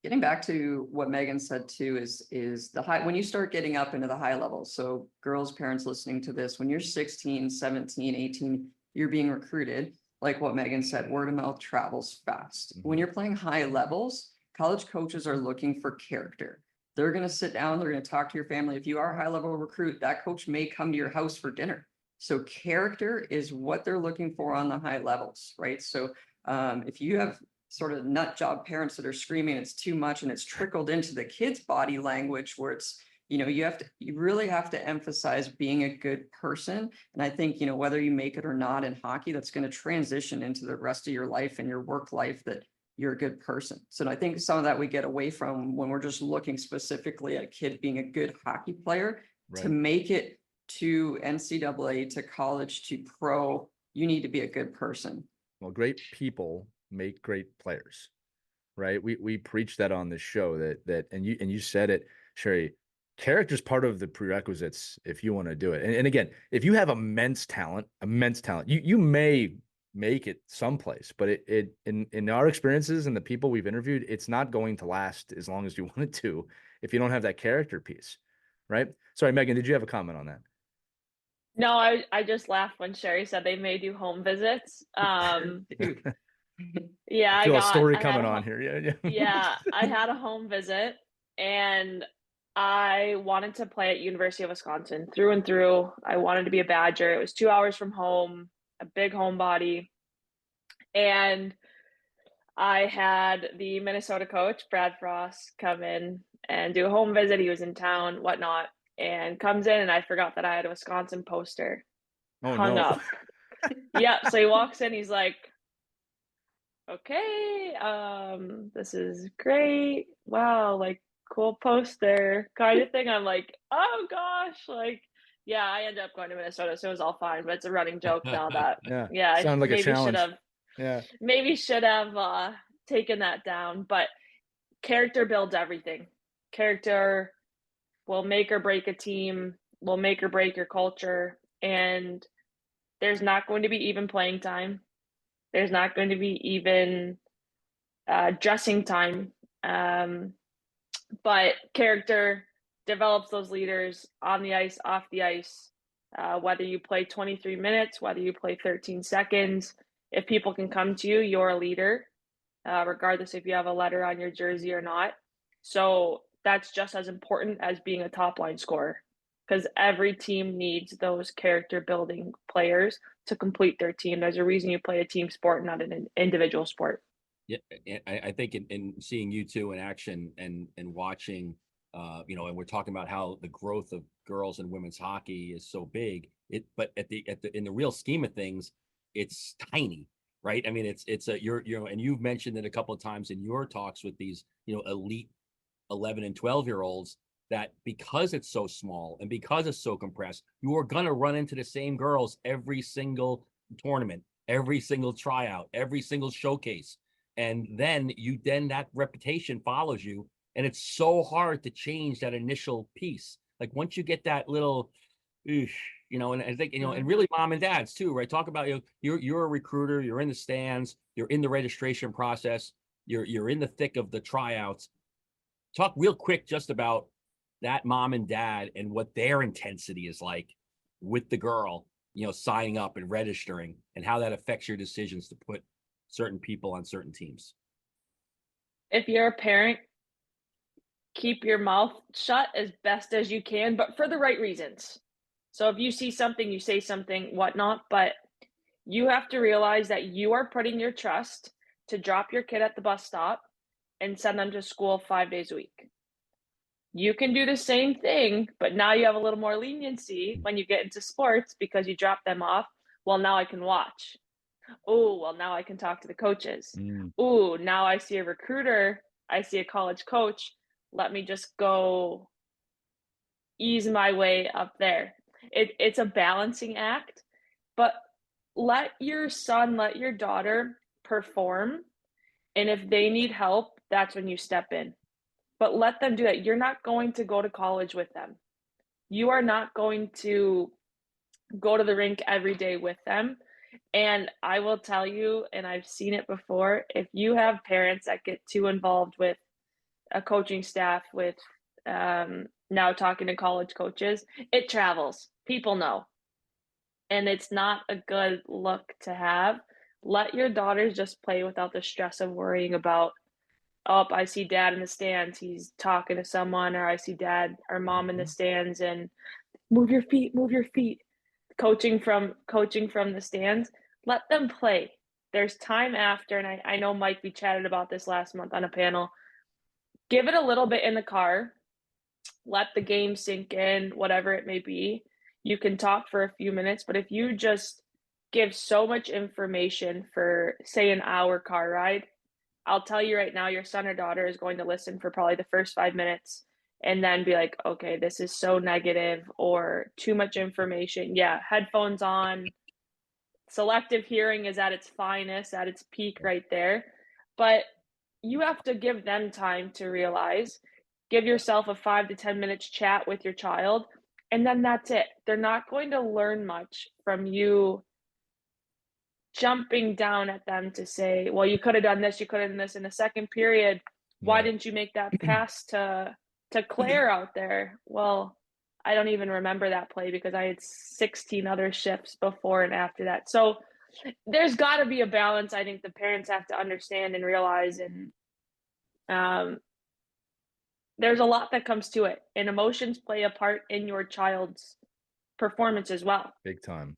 getting back to what Megan said too, is the high, when you start getting up into the high levels. So girls, parents listening to this, when you're 16, 17, 18, you're being recruited. Like what Megan said, word of mouth travels fast. When you're playing high levels, college coaches are looking for character. They're going to sit down, they're going to talk to your family. If you are a high level recruit, that coach may come to your house for dinner. So character is what they're looking for on the high levels, right? So if you have sort of nut job parents that are screaming it's too much, and it's trickled into the kids' body language where it's, you really have to emphasize being a good person. And I think, whether you make it or not in hockey, that's going to transition into the rest of your life and your work life, that you're a good person. So I think some of that we get away from when we're just looking specifically at a kid being a good hockey player. Right. To make it to NCAA, to college, to pro, you need to be a good person. Well, great people make great players, right? We preach that on this show, that and you said it, Sheri, character is part of the prerequisites if you want to do it. And again, if you have immense talent, you may make it someplace, but it in our experiences and the people we've interviewed, it's not going to last as long as you want it to if you don't have that character piece, right? Sorry, Megan, did you have a comment on that? No, I just laughed when Sheri said they may do home visits. Yeah, I feel a story coming on here. Yeah. Yeah, I had a home visit, and I wanted to play at University of Wisconsin through and through. I wanted to be a Badger. It was 2 hours from home, a big homebody. And I had the Minnesota coach, Brad Frost, come in and do a home visit. He was in town, whatnot, and comes in, and I forgot that I had a Wisconsin poster hung up. Yep. So he walks in, he's like, okay, this is great. Wow, like, cool poster kind of thing. I'm like, oh gosh, like, yeah, I ended up going to Minnesota, so it was all fine, but it's a running joke now that, yeah, sounded like a challenge. Maybe should have taken that down, but character builds everything. Character will make or break a team, will make or break your culture, and there's not going to be even playing time. There's not going to be even dressing time. But character develops those leaders on the ice, off the ice, whether you play 23 minutes, whether you play 13 seconds. If people can come to you, you're a leader, regardless if you have a letter on your jersey or not. So that's just as important as being a top line scorer, because every team needs those character building players to complete their team. There's a reason you play a team sport, not an individual sport. Yeah, I think in seeing you two in action and watching, and we're talking about how the growth of girls and women's hockey is so big. But in the real scheme of things, it's tiny, right? I mean, it's and you've mentioned it a couple of times in your talks with these, elite 11 and 12-year-olds, that because it's so small and because it's so compressed, you are going to run into the same girls every single tournament, every single tryout, every single showcase. And then that reputation follows you. And it's so hard to change that initial piece. Like once you get that little, and I think, and really mom and dads too, right? Talk about, you're a recruiter, you're in the stands, you're in the registration process, you're in the thick of the tryouts. Talk real quick just about that mom and dad and what their intensity is like with the girl, signing up and registering, and how that affects your decisions to put certain people on certain teams. If you're a parent, keep your mouth shut as best as you can, but for the right reasons. So if you see something, you say something, whatnot, but you have to realize that you are putting your trust to drop your kid at the bus stop and send them to school 5 days a week. You can do the same thing, but now you have a little more leniency when you get into sports because you drop them off. Well, now I can watch. Oh, well, now I can talk to the coaches. Oh, now I see a recruiter. I see a college coach. Let me just go ease my way up there. It's a balancing act, but let your son, let your daughter perform. And if they need help, that's when you step in. But let them do that. You're not going to go to college with them. You are not going to go to the rink every day with them. And I will tell you, and I've seen it before, if you have parents that get too involved with a coaching staff with now talking to college coaches, it travels. People know. And it's not a good look to have. Let your daughters just play without the stress of worrying about, oh, I see dad in the stands, he's talking to someone, or I see dad or mom in the stands and move your feet, move your feet. Coaching from the stands, let them play. There's time after, and I know Mike, we chatted about this last month on a panel. Give it a little bit in the car, let the game sink in, whatever it may be. You can talk for a few minutes, but if you just give so much information for, say, an hour car ride, I'll tell you right now, your son or daughter is going to listen for probably the first 5 minutes and then be like, okay, this is so negative or too much information. Yeah, headphones on. Selective hearing is at its finest, at its peak right there. But you have to give them time to realize. Give yourself a 5 to 10 minutes chat with your child, and then that's it. They're not going to learn much from you jumping down at them to say, well, you could have done this, you could have done this in the second period. Why didn't you make that pass to Claire out there? Well, I don't even remember that play because I had 16 other shifts before and after that. So there's got to be a balance. I think the parents have to understand and realize, and there's a lot that comes to it, and emotions play a part in your child's performance as well. Big time.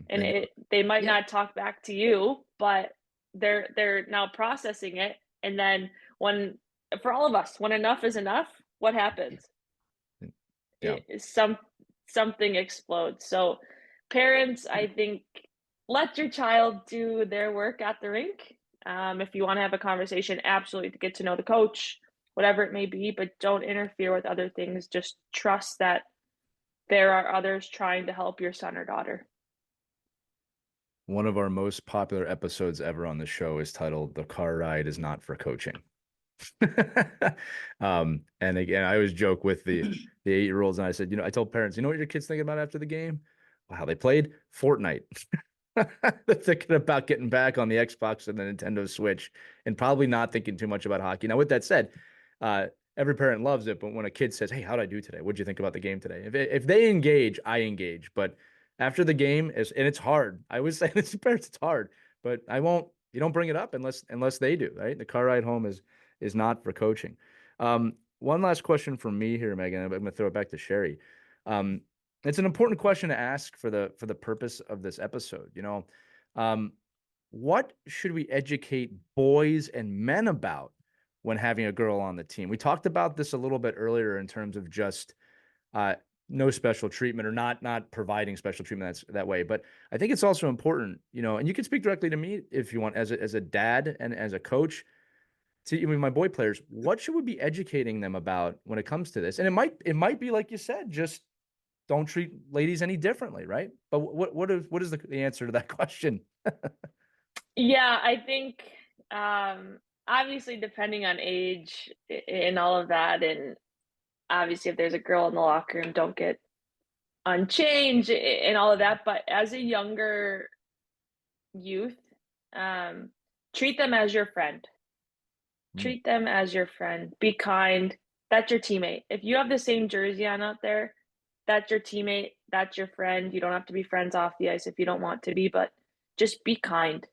And they might not talk back to you, but they're now processing it. And then for all of us, when enough is enough, what happens? Yeah. Something explodes. So parents, I think, let your child do their work at the rink. If you want to have a conversation, absolutely, to get to know the coach, whatever it may be, but don't interfere with other things. Just trust that there are others trying to help your son or daughter. One of our most popular episodes ever on the show is titled "The Car Ride is Not for Coaching." And again, I always joke with the 8-year-olds, and I said, I told parents, what your kids thinking about after the game? Wow, they played Fortnite. They're thinking about getting back on the Xbox and the Nintendo Switch, and probably not thinking too much about hockey. Now, with that said, every parent loves it, but when a kid says, "Hey, how'd I do today? What'd you think about the game today?" If they engage, I engage. But after the game, and it's hard. I always say this to parents, it's hard, but you don't bring it up unless they do, right? The car ride home is not for coaching. One last question from me here, Megan. I'm going to throw it back to Sheri. It's an important question to ask for the purpose of this episode. What should we educate boys and men about when having a girl on the team? We talked about this a little bit earlier in terms of just no special treatment, or not providing special treatment that way. But I think it's also important, and you can speak directly to me if you want, as a dad and as a coach, to my boy players. What should we be educating them about when it comes to this? And it might be like you said, just don't treat ladies any differently, right? But what is the answer to that question? Yeah, I think obviously depending on age and all of that, and obviously if there's a girl in the locker room, don't get unchanged and all of that. But as a younger youth, treat them as your friend. Treat them as your friend. Be kind. That's your teammate. If you have the same jersey on out there, that's your teammate. That's your friend. You don't have to be friends off the ice if you don't want to be, but just be kind.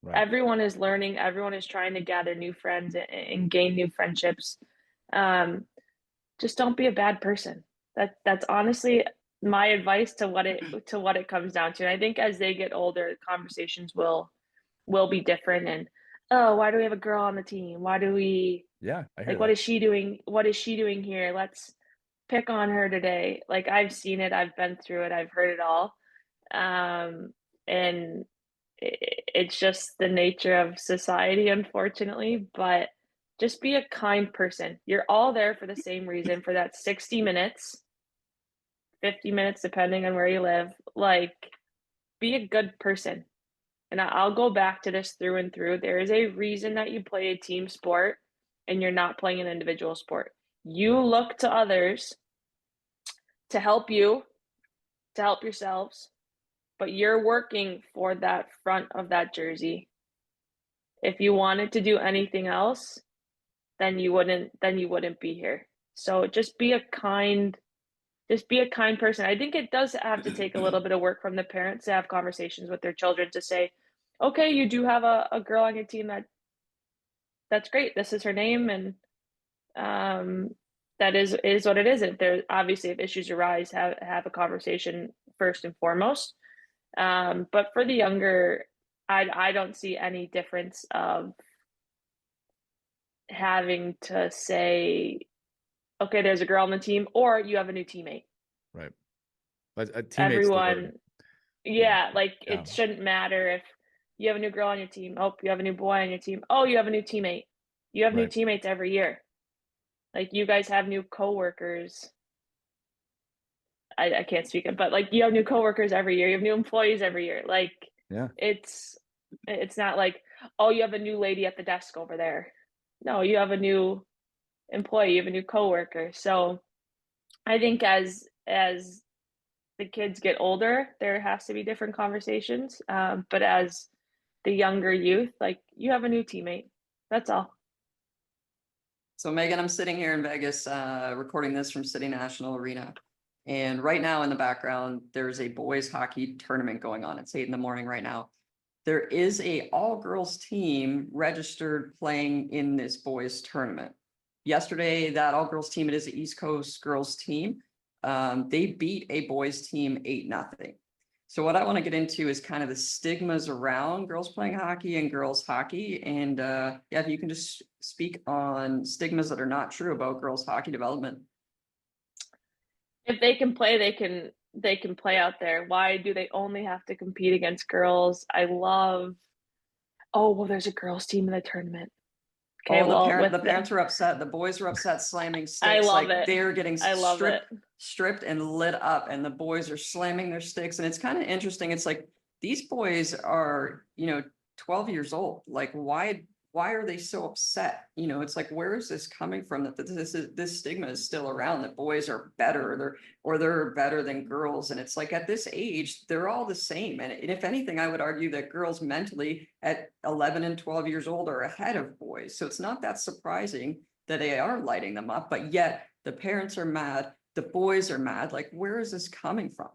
Right. Everyone is learning. Everyone is trying to gather new friends and gain new friendships. Just don't be a bad person. That's honestly my advice to what it comes down to. And I think as they get older, conversations will be different. And why do we have a girl on the team? Why do we? Yeah, I hear like, what is she doing? What is she doing here? Let's pick on her today. Like, I've seen it. I've been through it. I've heard it all. And it's just the nature of society, unfortunately. But just be a kind person. You're all there for the same reason, for that 60 minutes, 50 minutes, depending on where you live. Like, be a good person. And I'll go back to this through and through. There is a reason that you play a team sport and you're not playing an individual sport. You look to others to help you, to help yourselves, but you're working for that front of that jersey. If you wanted to do anything else, then you wouldn't be here. So just be a kind person. I think it does have to take a little bit of work from the parents to have conversations with their children to say, okay, you do have a girl on your team that's great. This is her name, and that is what it is. If there obviously if issues arise, have a conversation first and foremost. But for the younger, I don't see any difference of having to say, okay, there's a girl on the team, or you have a new teammate. Right. But a teammate's the Everyone, word. yeah, like Yeah. it shouldn't matter if you have a new girl on your team. Oh, you have a new boy on your team. Oh, you have a new teammate. You have new Right. teammates every year. Like you guys have new coworkers. I can't speak it, but like you have new coworkers every year. You have new employees every year. Like Yeah. it's not like, oh, you have a new lady at the desk over there. No, you have a new employee, you have a new coworker. So I think as the kids get older, there has to be different conversations. But as the younger youth, like you have a new teammate. That's all. So Megan, I'm sitting here in Vegas, recording this from City National Arena. And right now in the background, there's a boys hockey tournament going on. It's 8 in the morning right now. There is a all-girls team registered playing in this boys tournament. Yesterday, that all-girls team, it is the East Coast girls team. They beat a boys team 8-0. So what I want to get into is kind of the stigmas around girls playing hockey and girls hockey. And yeah, if you can just speak on stigmas that are not true about girls hockey development. If they can play, they can play out there. Why do they only have to compete against girls? I love, oh, well, there's a girls team in the tournament. Okay, Oh, well, the parents are upset. The boys are upset, slamming sticks. I love like it. they're getting I love it. stripped and lit up, and the boys are slamming their sticks. And it's kind of interesting. It's like these boys are, 12 years old. Like, why are they so upset? It's like, where is this coming from? That this stigma is still around, that boys are better, they're better than girls. And it's like at this age, they're all the same. And if anything, I would argue that girls mentally at 11 and 12 years old are ahead of boys. So it's not that surprising that they are lighting them up, but yet the parents are mad, the boys are mad. Like, where is this coming from?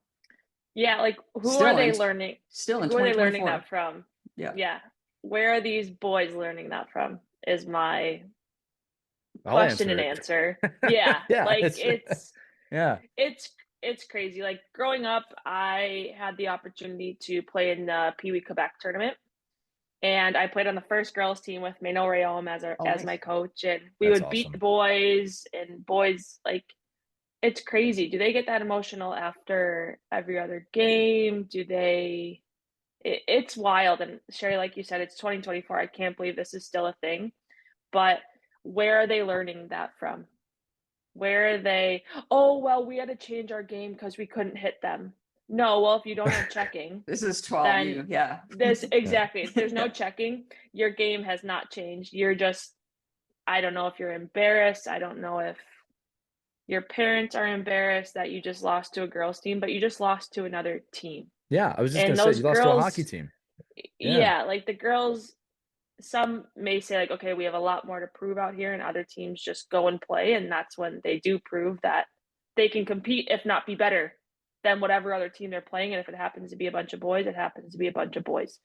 Yeah, like who are they learning? Still in Who are they 2024. learning that from? Yeah. Where are these boys learning that from? Is my I'll question and answer. Yeah, Yeah, like yeah. It's crazy. Like growing up, I had the opportunity to play in the Pee Wee Quebec tournament, and I played on the first girls team with Maino Rayom as my coach, and we That's would beat awesome. the boys, and boys, like, it's crazy. Do they get that emotional after every other game? It's wild. And Sheri, like you said, it's 2024. I can't believe this is still a thing. But where are they learning that from? Where are they, oh, well, we had to change our game because we couldn't hit them. No, well, if you don't have checking, This is 12 then yeah. Exactly. If there's no Yeah. checking, your game has not changed. You're just, I don't know if you're embarrassed. I don't know if your parents are embarrassed that you just lost to a girls team, but you just lost to another team. Yeah, I was just And gonna say those you lost to a girls, hockey team. yeah, like the girls, some may say like, okay, we have a lot more to prove out here, and other teams just go and play, and that's when they do prove that they can compete, if not be better than whatever other team they're playing. And if it happens to be a bunch of boys, it happens to be a bunch of boys.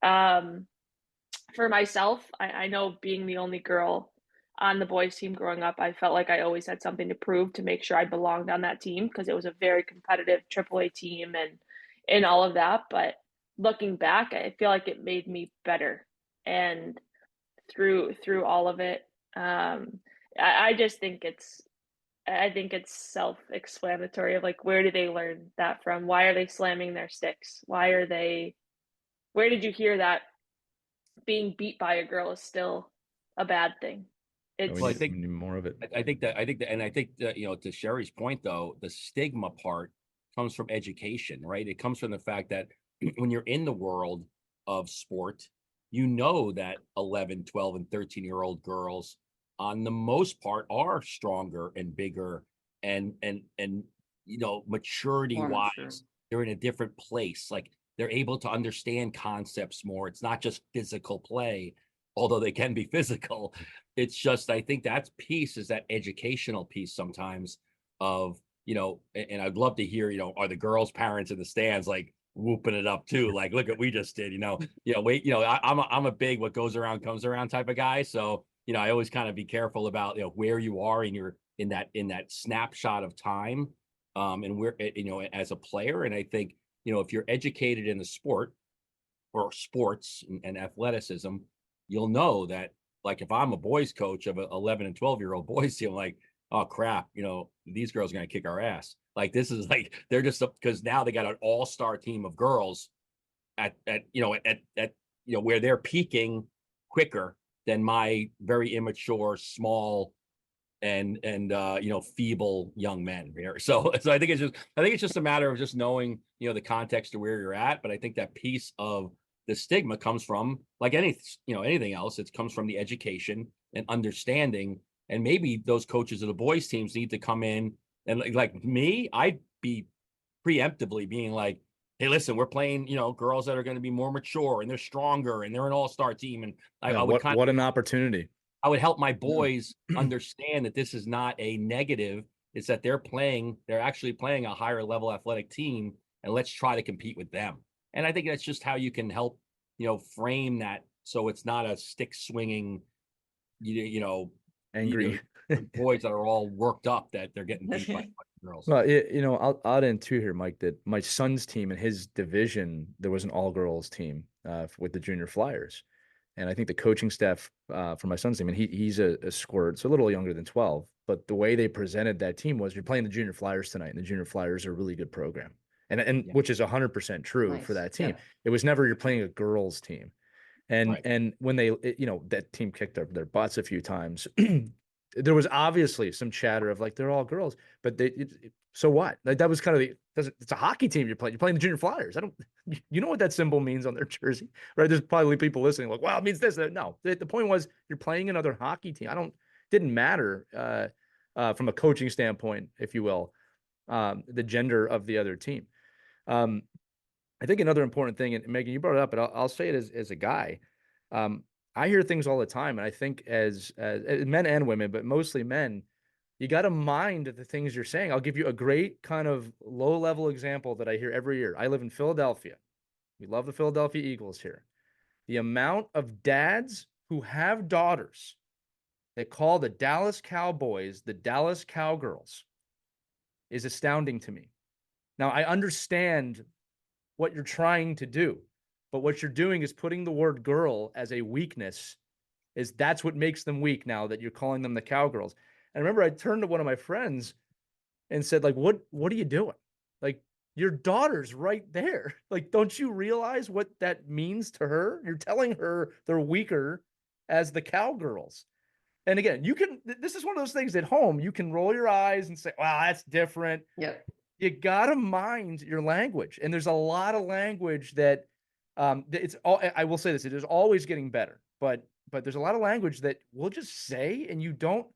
For myself, I know being the only girl on the boys team growing up, I felt like I always had something to prove to make sure I belonged on that team, because it was a very competitive AAA team and all of that. But looking back, I feel like it made me better. And through all of it, I just think it's self-explanatory of like, where do they learn that from? Why are they slamming their sticks? Where did you hear that being beat by a girl is still a bad thing? It's We need more of it. I think that, and I think that, to Sheri's point though, the stigma part comes from education, right? It comes from the fact that when you're in the world of sport, that 11, 12, and 13-year-old girls, on the most part, are stronger and bigger, and maturity wise, they're in a different place. Like they're able to understand concepts more. It's not just physical play. although they can be physical. It's just, I think that's piece is that educational piece sometimes of, and I'd love to hear, are the girls' parents in the stands like whooping it up too? Like, look what we just did, wait, I'm a big what goes around comes around type of guy. So, I always kind of be careful about, where you are in that snapshot of time, and where, as a player. And I think, if you're educated in the sport or sports and athleticism, you'll know that, like, if I'm a boys coach of an 11 and 12-year-old boys team, like, oh crap, these girls are going to kick our ass. Like, this is like, they're just, because now they got an all-star team of girls at where they're peaking quicker than my very immature, small, and feeble young men here. So I think it's just a matter of just knowing, the context of where you're at. But I think that piece of the stigma comes from, like anything else, it comes from the education and understanding. And maybe those coaches of the boys teams need to come in and, like me, I'd be preemptively being like, hey, listen, we're playing, girls that are going to be more mature and they're stronger and they're an all-star team. And I would what an opportunity. I would help my boys understand that this is not a negative. It's that they're actually playing a higher level athletic team, and let's try to compete with them. And I think that's just how you can help, frame that, so it's not a stick swinging, angry boys that are all worked up that they're getting beat by girls. Well, I'll add in too here, Mike, that my son's team in his division, there was an all-girls team with the junior Flyers. And I think the coaching staff for my son's team, and he's a squirt, so a little younger than 12, but the way they presented that team was, you're playing the junior Flyers tonight, and the junior Flyers are a really good program. And which is 100% true for that team. Yeah. It was never, you're playing a girls team. And when they, that team kicked their butts a few times, there was obviously some chatter of like, they're all girls, but so what? Like, that was kind of it's a hockey team you're playing the junior Flyers. You know what that symbol means on their jersey, right? There's probably people listening like, well, it means this. No, the point was, you're playing another hockey team. Didn't matter from a coaching standpoint, if you will, the gender of the other team. I think another important thing, and Megan, you brought it up, but I'll say it as a guy. I hear things all the time, and I think as men and women, but mostly men, you got to mind the things you're saying. I'll give you a great kind of low-level example that I hear every year. I live in Philadelphia. We love the Philadelphia Eagles here. The amount of dads who have daughters that call the Dallas Cowboys the Dallas Cowgirls is astounding to me. Now, I understand what you're trying to do, but what you're doing is putting the word girl as a weakness. That's what makes them weak now, that you're calling them the Cowgirls. And I remember I turned to one of my friends and said, like, what are you doing? Like, your daughter's right there. Like, don't you realize what that means to her? You're telling her they're weaker as the Cowgirls. And again, this is one of those things at home, you can roll your eyes and say, wow, that's different. Yeah. You got to mind your language. And there's a lot of language that I will say this, it is always getting better, but there's a lot of language that we'll just say, and you don't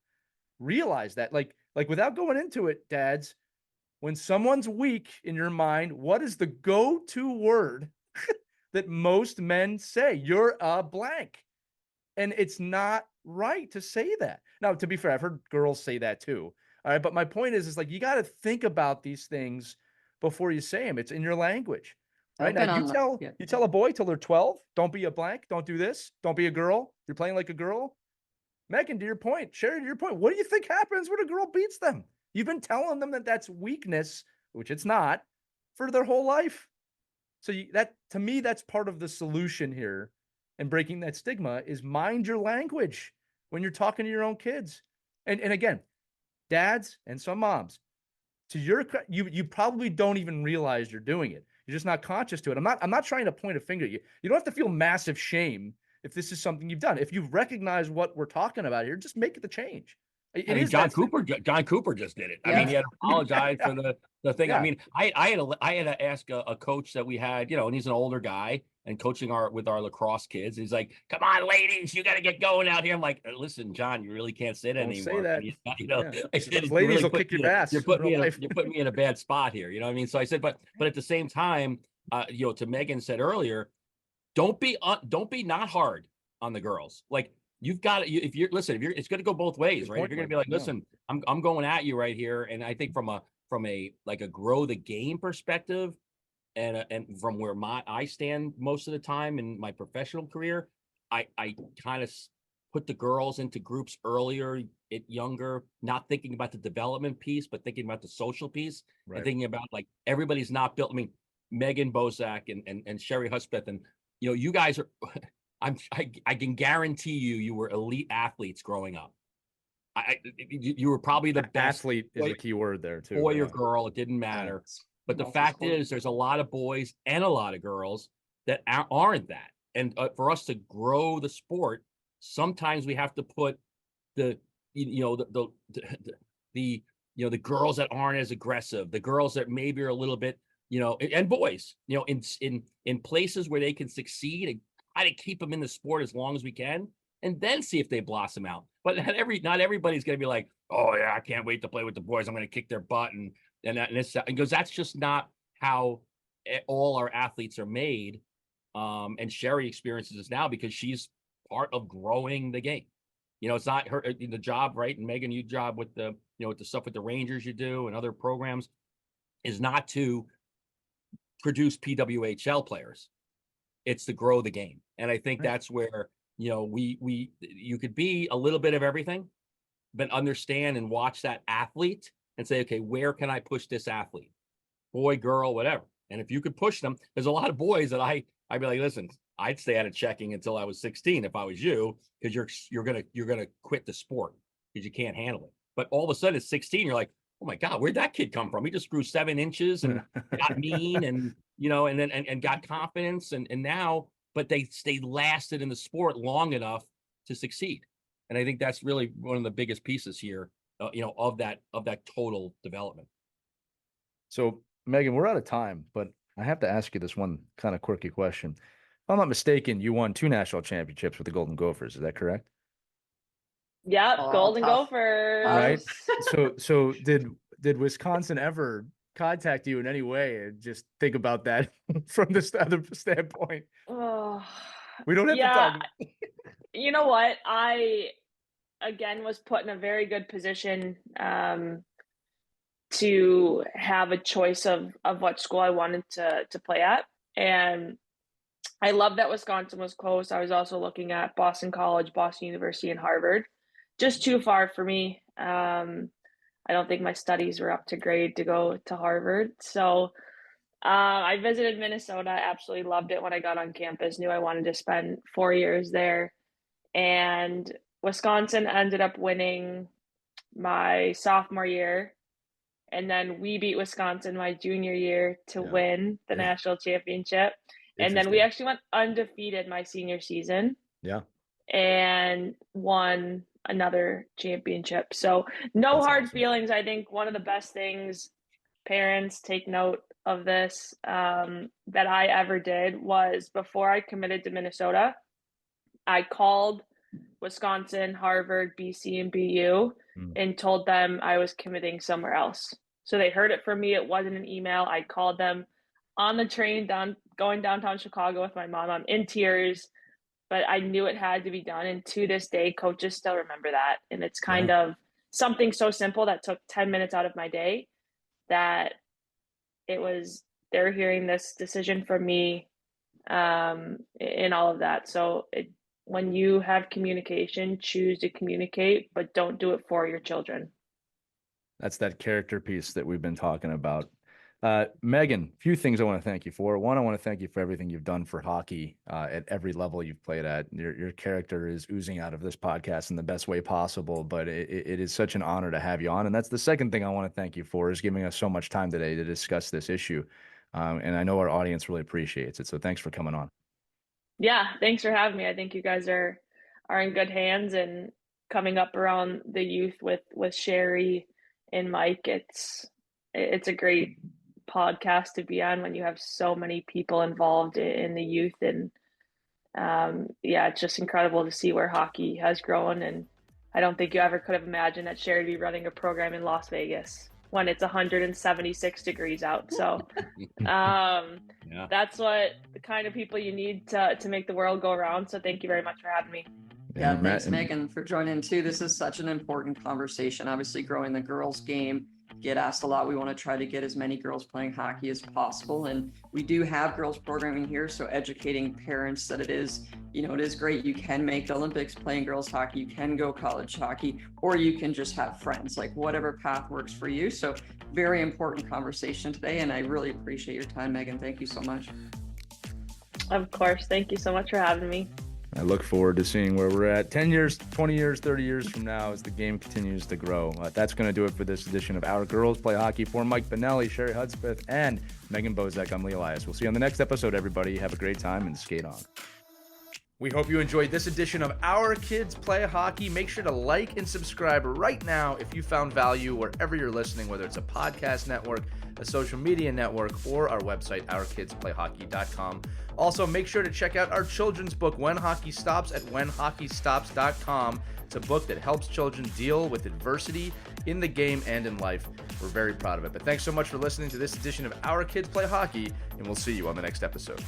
realize that, like without going into it, dads, when someone's weak in your mind, what is the go-to word that most men say? You're a blank. And it's not right to say that. Now, to be fair, I've heard girls say that too. All right. But my point is like, you got to think about these things before you say them. It's in your language. Right. Now, you tell a boy till they're 12, don't be a blank, don't do this, don't be a girl. You're playing like a girl. Megan, to your point, Sheri, to your point, what do you think happens when a girl beats them? You've been telling them that that's weakness, which it's not, for their whole life. So to me, that's part of the solution here, and breaking that stigma is mind your language when you're talking to your own kids. And again, dads and some moms, you probably don't even realize you're doing it. You're just not conscious to it. I'm not trying to point a finger at you. You don't have to feel massive shame if this is something you've done. If you recognize what we're talking about here, just make the change. John Cooper just did it. Yeah. I mean, he had to apologize for the thing. Yeah. I mean, I had to ask a coach that we had, and he's an older guy and coaching with our lacrosse kids. He's like, "Come on, ladies, you got to get going out here." I'm like, "Listen, John, you really can't say that anymore." Say that. I said, "Those ladies will kick your ass. You're putting me in a bad spot here." You know what I mean? So I said, but at the same time, to Megan said earlier, don't be not hard. on the girls. Like you've got to, if you're it's going to go both ways, Good right? point, If you're going to Mike. be like, listen, I'm going at you right here, and I think from a like a grow the game perspective, and from where I stand most of the time in my professional career, I kind of put the girls into groups earlier, younger, not thinking about the development piece, but thinking about the social piece, Right. and thinking about like everybody's not built. I mean, Megan Bozek and Sheri Hudspeth, and you guys are. I can guarantee you were elite athletes growing up. You were probably the best Athlete is a key word there too. boy or girl. It didn't matter. But the fact is, there's a lot of boys and a lot of girls that aren't that. And for us to grow the sport, sometimes we have to put the the girls that aren't as aggressive, the girls that maybe are a little bit, and boys, in places where they can succeed, and try to keep them in the sport as long as we can, and then see if they blossom out. But not everybody's going to be like, oh yeah, I can't wait to play with the boys. I'm going to kick their butt and because that's just not how all our athletes are made. And Sheri experiences this now because she's part of growing the game. It's not her the job, right? And Megan, your job with the with the stuff with the Rangers you do and other programs is not to produce PWHL players. It's to grow the game. And I think that's where you could be a little bit of everything, but understand and watch that athlete and say, okay, where can I push this athlete? Boy, girl, whatever. And if you could push them, there's a lot of boys that I'd be like, listen, I'd stay out of checking until I was 16 if I was you, because you're gonna quit the sport because you can't handle it. But all of a sudden at 16, you're like, oh my God, where'd that kid come from? He just grew 7 inches and got mean and and then got confidence and now, but they lasted in the sport long enough to succeed. And I think that's really one of the biggest pieces here, of that total development. So, Megan, we're out of time, but I have to ask you this one kind of quirky question. If I'm not mistaken, you won 2 national championships with the Golden Gophers. Is that correct? Yep, Oh, Golden tough. Gophers. Right. So did Wisconsin ever contact you in any way and just think about that from this other standpoint? Oh, We don't have to yeah. talk. You know what? I again was put in a very good position to have a choice of what school I wanted to play at. And I love that Wisconsin was close. I was also looking at Boston College, Boston University, and Harvard. Just too far for me. I don't think my studies were up to grade to go to Harvard. So I visited Minnesota. I absolutely loved it when I got on campus. Knew I wanted to spend 4 years there. And Wisconsin ended up winning my sophomore year. And then we beat Wisconsin my junior year to win the national championship. And then we actually went undefeated my senior season. Yeah. And won another championship. So no hard feelings. I think one of the best things, parents take note of this, that I ever did was before I committed to Minnesota, I called Wisconsin, Harvard, BC, and BU and told them I was committing somewhere else. So they heard it from me. It wasn't an email. I called them on the train going downtown Chicago with my mom. I'm in tears, but I knew it had to be done. And to this day, coaches still remember that. And it's kind of something so simple that took 10 minutes out of my day that they're hearing this decision from me in all of that. So when you have communication, choose to communicate, but don't do it for your children. That's that character piece that we've been talking about. Megan, a few things I want to thank you for. One, I want to thank you for everything you've done for hockey at every level you've played at. Your character is oozing out of this podcast in the best way possible, but it is such an honor to have you on. And that's the second thing I want to thank you for, is giving us so much time today to discuss this issue. And I know our audience really appreciates it. So thanks for coming on. Yeah, thanks for having me. I think you guys are in good hands, and coming up around the youth with Sheri and Mike, it's a great podcast to be on when you have so many people involved in the youth. And it's just incredible to see where hockey has grown. And I don't think you ever could have imagined that Sheri would be running a program in Las Vegas. when it's 176 degrees out. So Yeah. that's what the kind of people you need to make the world go around. So thank you very much for having me. Yeah, Matt, thanks, Megan, for joining too. This is such an important conversation. Obviously, growing the girls' game, get asked a lot. We want to try to get as many girls playing hockey as possible. And we do have girls programming here. So educating parents that it is great. You can make the Olympics playing girls hockey. You can go college hockey, or you can just have friends, like whatever path works for you. So very important conversation today. And I really appreciate your time, Megan. Thank you so much. Of course. Thank you so much for having me. I look forward to seeing where we're at 10 years, 20 years, 30 years from now as the game continues to grow. That's going to do it for this edition of Our Girls Play Hockey. For Mike Bonelli, Sheri Hudspeth, and Megan Bozek, I'm Lee Elias. We'll see you on the next episode, everybody. Have a great time and skate on. We hope you enjoyed this edition of Our Kids Play Hockey. Make sure to like and subscribe right now if you found value wherever you're listening, whether it's a podcast network, a social media network, or our website, ourkidsplayhockey.com. Also, make sure to check out our children's book, When Hockey Stops, at whenhockeystops.com. It's a book that helps children deal with adversity in the game and in life. We're very proud of it. But thanks so much for listening to this edition of Our Kids Play Hockey, and we'll see you on the next episode.